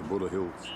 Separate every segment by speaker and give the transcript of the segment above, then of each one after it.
Speaker 1: Buda Hills.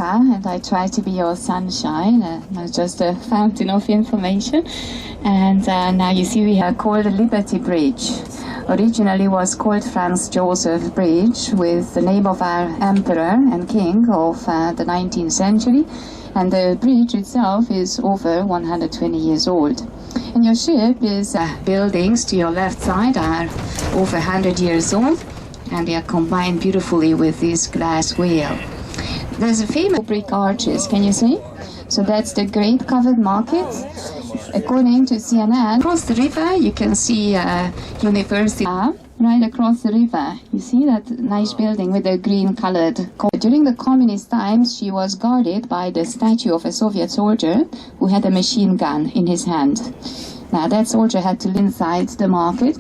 Speaker 2: And I try to be your sunshine, not just a fountain of information. And now you see we have called the Liberty Bridge. Originally was called Franz Joseph Bridge with the name of our emperor and king of the 19th century. And the bridge itself is over 120 years old. And your ship is buildings to your left side are over 100 years old, and they are combined beautifully with this glass wheel. There's a famous brick arches, can you see? So that's the Great Covered Market. According to CNN, across the river you can see University. Right across the river, you see that nice building with the green colored. During the communist times, she was guarded by the statue of a Soviet soldier who had a machine gun in his hand. Now that soldier had to live inside the market.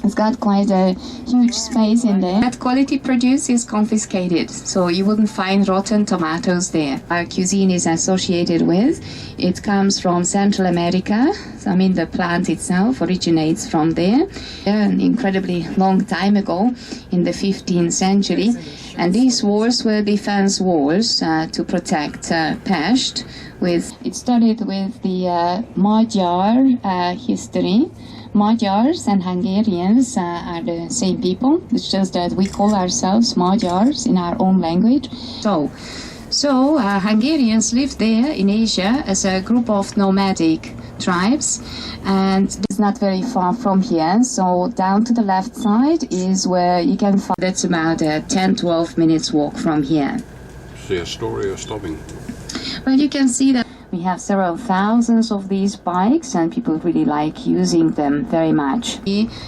Speaker 2: It's got quite a huge space in there. That quality produce is confiscated, so you wouldn't find rotten tomatoes there. Our cuisine is associated with. It comes from Central America. So, I mean, the plant itself originates from there. An incredibly long time ago, in the 15th century, And these walls were defense walls to protect Pest. It started with the Magyar history. Magyars and Hungarians are the same people. It's just that we call ourselves Magyars in our own language. So Hungarians lived there in Asia as a group of nomadic tribes, and it's not very far from here. So down to the left side is where you can find. That's about a 10-12 minutes walk from here.
Speaker 1: See a story of stopping?
Speaker 2: Well, you can see that we have several thousands of these bikes, and people really like using them very much.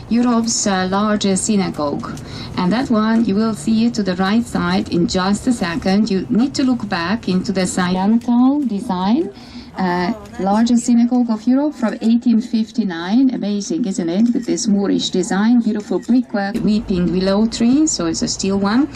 Speaker 2: Europe's largest synagogue, and that one you will see to the right side in just a second. You need to look back into the Oriental design. Largest synagogue of Europe from 1859. Amazing, isn't it? With this Moorish design, beautiful brickwork, weeping willow tree, so it's a steel one.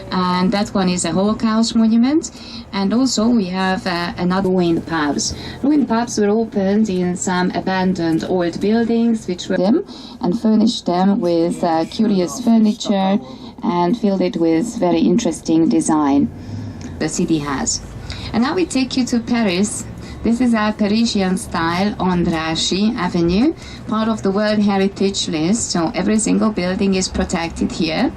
Speaker 2: And that one is a Holocaust monument. And also we have another ruined pubs. Ruined pubs were opened in some abandoned old buildings, which were them, and furnished them with curious furniture and filled it with very interesting design the city has. And now we take you to Paris. This is our Parisian style Andrássy Avenue, part of the World Heritage List, so every single building is protected here.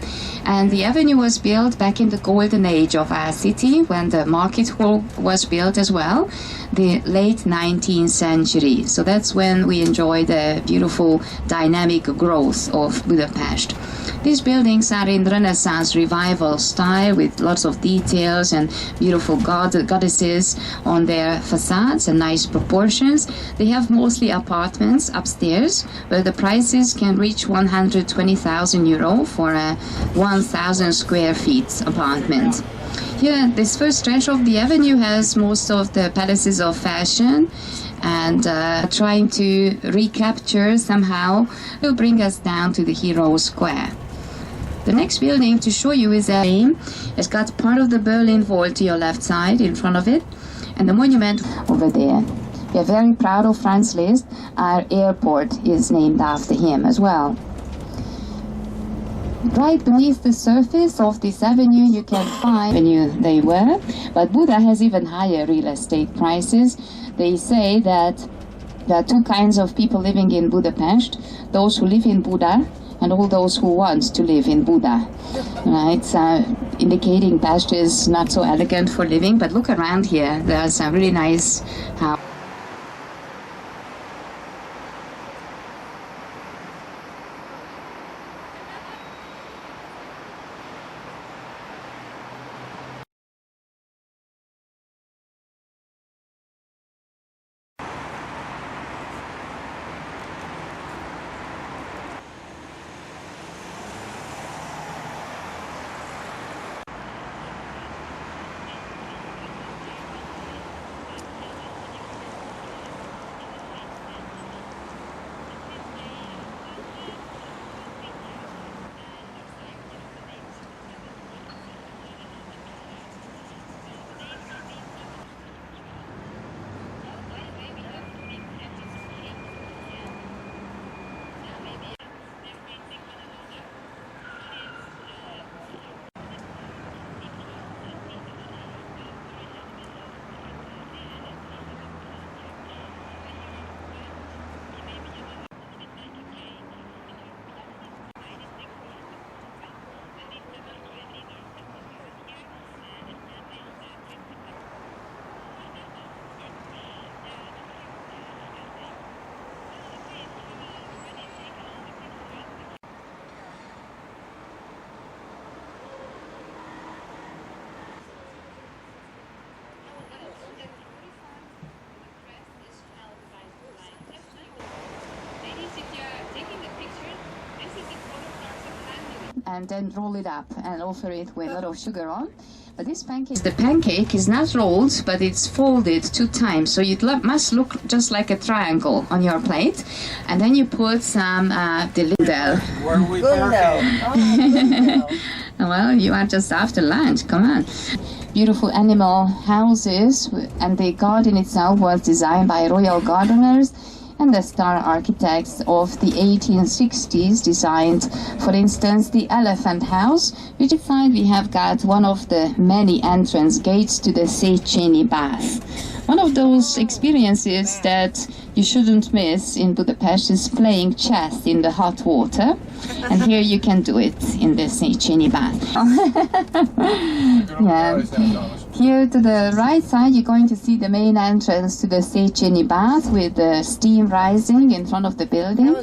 Speaker 2: And the avenue was built back in the golden age of our city, when the market hall was built as well, the late 19th century. So that's when we enjoy the beautiful dynamic growth of Budapest. These buildings are in Renaissance revival style with lots of details and beautiful goddesses on their facades and nice proportions. They have mostly apartments upstairs where the prices can reach 120,000 euro for a 1,000 square feet apartment. Here, this first stretch of the avenue has most of the palaces of fashion, and trying to recapture somehow will bring us down to the Heroes Square. The next building to show you is it's got part of the Berlin Wall to your left side in front of it, and the monument over there. We are very proud of Franz Liszt. Our airport is named after him as well. Right beneath the surface of this avenue you can find avenue they were, but Buda has even higher real estate prices. They say that there are two kinds of people living in Budapest: those who live in Buda and all those who want to live in Buda. Right, indicating Pest is not so elegant for living, but look around here. There's a really nice house. And then roll it up and offer it with a lot of sugar on. But this pancake, the pancake is not rolled, but it's folded 2 times, so it must look just like a triangle on your plate. And then you put some the Lidl.
Speaker 1: Where are we parking?
Speaker 2: Well, you are just after lunch. Come on. Beautiful animal houses, and the garden itself was designed by royal gardeners. and the star architects of the 1860s designed, for instance, the Elephant House, which inside we have got one of the many entrance gates to the Szechenyi Baths. One of those experiences that you shouldn't miss in Budapest is playing chess in the hot water, and here you can do it in the Szechenyi Bath. Yeah. Here to the right side you're going to see the main entrance to the Szechenyi Bath with the steam rising in front of the building,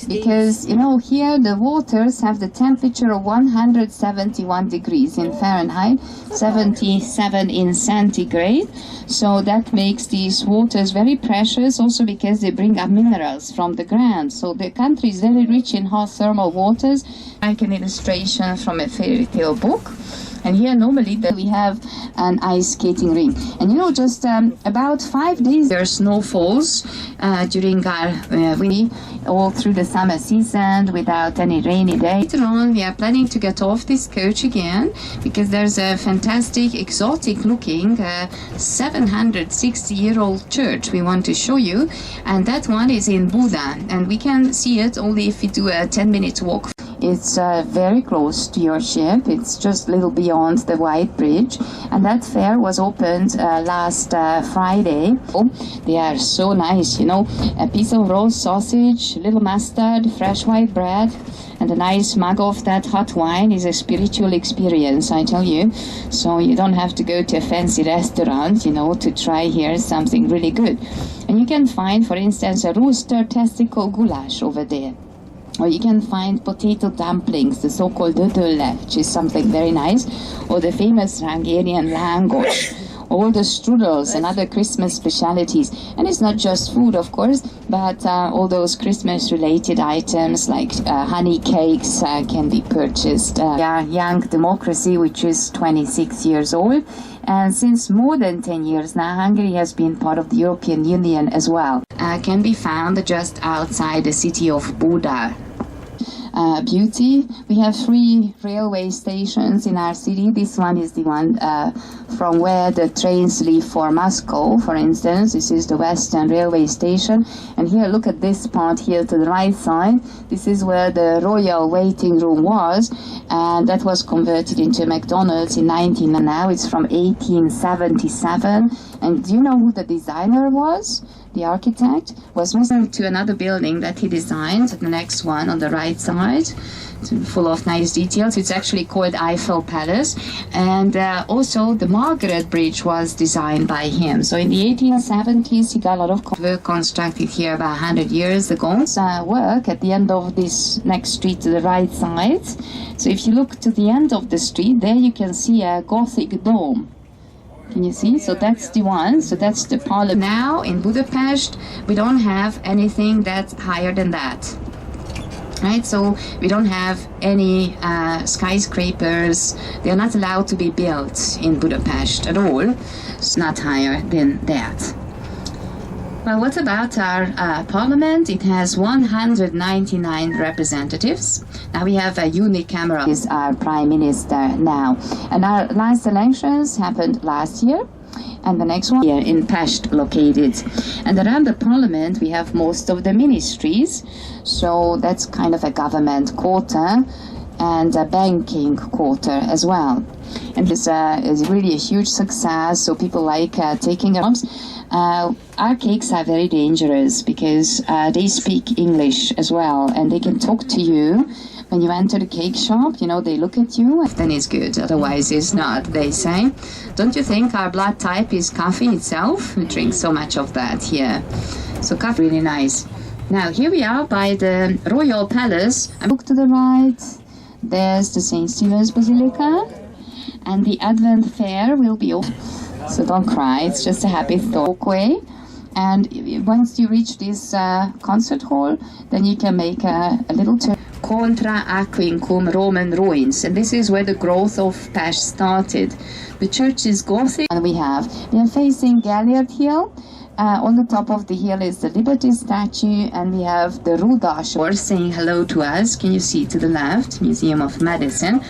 Speaker 2: because you know here the waters have the temperature of 171 degrees in Fahrenheit, 77 in centigrade, so that makes these waters very precious, also because they bring up minerals from the ground. So the country is very rich in hot thermal waters, like an illustration from a fairy tale book. And here normally we have an ice skating rink. And you know, just about 5 days there snow falls during our winter, all through the summer season without any rainy day. Later on we are planning to get off this coach again, because there's a fantastic exotic looking 760-year-old church we want to show you, and that one is in Buda, and we can see it only if we do a 10-minute walk. It's very close to your ship. It's just a little beyond the White Bridge, and that fair was opened last Friday. Oh, they are so nice, you know, a piece of roast sausage, a little mustard, fresh white bread, and a nice mug of that hot wine is a spiritual experience, I tell you. So you don't have to go to a fancy restaurant, you know, to try here something really good. And you can find, for instance, a rooster testicle goulash over there. Or you can find potato dumplings, the so-called dödölle, which is something very nice, or the famous Hungarian langos, all the strudels and other Christmas specialities. And it's not just food, of course, but all those Christmas-related items like honey cakes can be purchased. Our young democracy, which is 26 years old, and since more than 10 years now, Hungary has been part of the European Union as well. Can be found just outside the city of Buda. Beauty. We have 3 railway stations in our city. This one is the one from where the trains leave for Moscow, for instance. This is the Western Railway Station. And here, look at this part here to the right side. This is where the royal waiting room was, and that was converted into a McDonald's in 19, and now it's from 1877. And do you know who the designer was? The architect was moving to another building that he designed, the next one on the right side, full of nice details. It's actually called Eiffel Palace, and also the Margaret Bridge was designed by him. So in the 1870s he got a lot of work constructed here about 100 years ago. Work at the end of this next street to the right side. So if you look to the end of the street, there you can see a Gothic dome. Can you see? So that's the one. So that's the parliament. Now in Budapest, we don't have anything that's higher than that. Right? So we don't have any skyscrapers. They're not allowed to be built in Budapest at all. It's not higher than that. Well, what about our parliament? It has 199 representatives. Now we have a unicameral, is our prime minister now. And our last elections happened last year, and the next one here in Pest located. And around the parliament we have most of the ministries, so that's kind of a government quarter and a banking quarter as well. And this is really a huge success, so people like taking jobs. Our cakes are very dangerous because they speak English as well, and they can talk to you. When you enter the cake shop, you know, they look at you, then it's good, otherwise it's not, they say. Don't you think our blood type is coffee itself? We drink so much of that here. So coffee, really nice. Now here we are by the Royal Palace. Look to the right, there's the St. Stephen's Basilica, and the Advent Fair will be open. So don't cry, it's just a happy walkway. And once you reach this concert hall, then you can make a little turn. Contra Aquincum Roman ruins, and this is where the growth of Pest started. The church is Gothic, and we are facing Gellert Hill. On the top of the hill is the Liberty statue, and we have the Ruda saying hello to us. Can you see to the left, Museum of Medicine?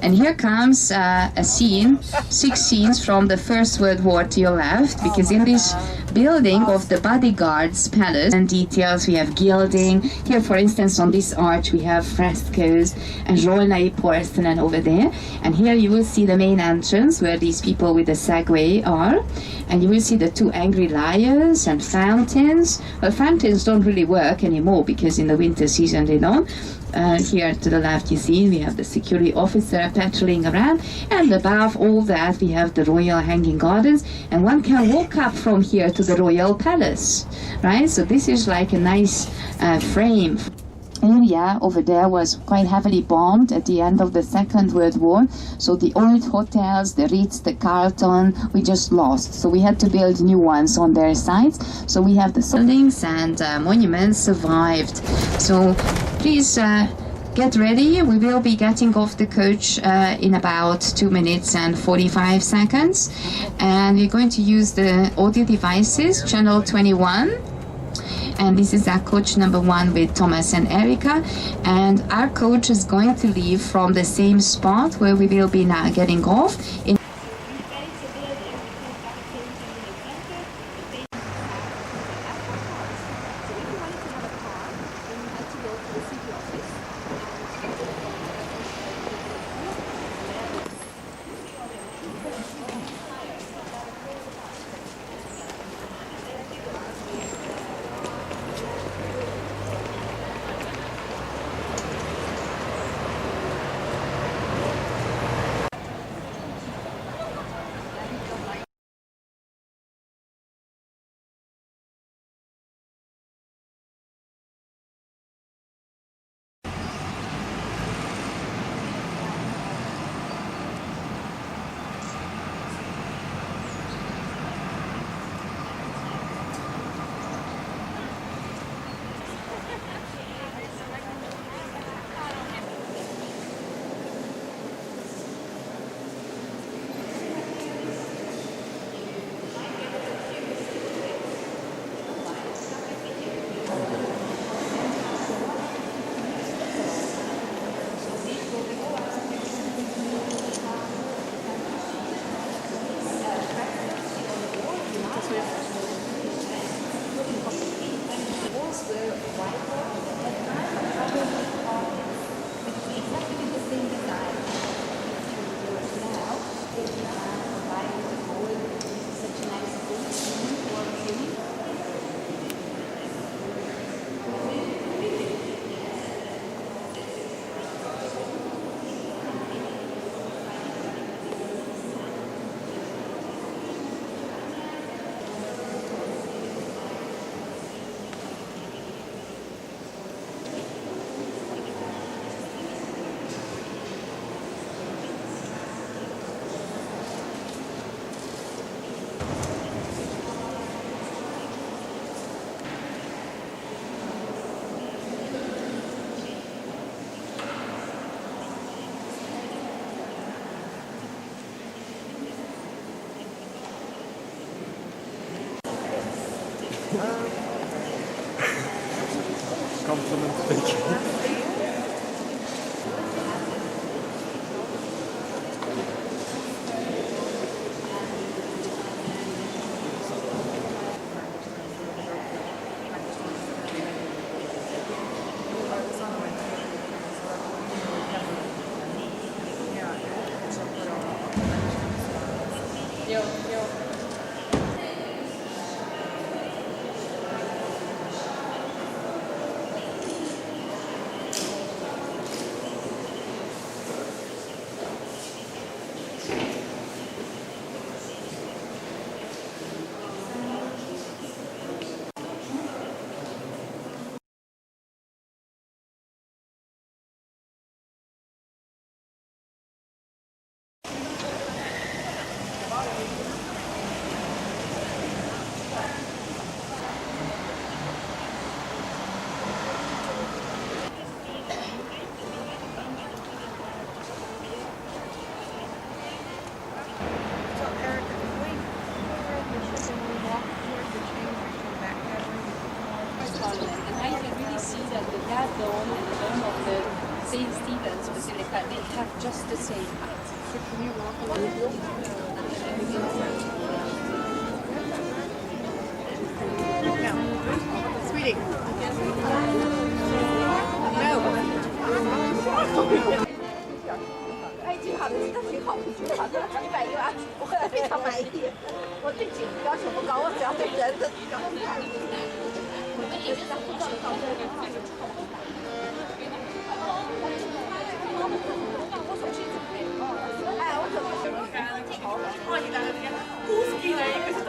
Speaker 2: And here comes a scene, 6 scenes from the First World War to your left, because in this building of the bodyguards palace and details we have gilding. Here, for instance, on this arch we have frescoes and Zsolnai porcelain over there. And here you will see the main entrance where these people with the Segway are. And you will see the 2 angry lions and fountains. Well, fountains don't really work anymore because in the winter season they don't. Here to the left you see we have the security officer patrolling around, and above all that we have the royal hanging gardens, and one can walk up from here to the royal palace, right? So this is like a nice frame. Area over there was quite heavily bombed at the end of the Second World War, so the old hotels, the Ritz, the Carlton, we just lost, so we had to build new ones on their sites. So we have the buildings and monuments survived. So please get ready. We will be getting off the coach in about 2 minutes and 45 seconds, and we're going to use the audio devices, channel 21. And this is our coach number 1 with Thomas and Erica, and our coach is going to leave from the same spot where we will be now getting off.
Speaker 3: Compliment, thank you.
Speaker 4: St. Stephen's Basilica, they have just the same height.
Speaker 5: Sweetie. No. 哎，挺好的，这个挺好的，挺好的，100元，我后来非常满意。我对景要求不高，我只要对人的要求看。我们也是在护照上面。我手机准备。哎，我准备。哦，你那个 Husky 的一个。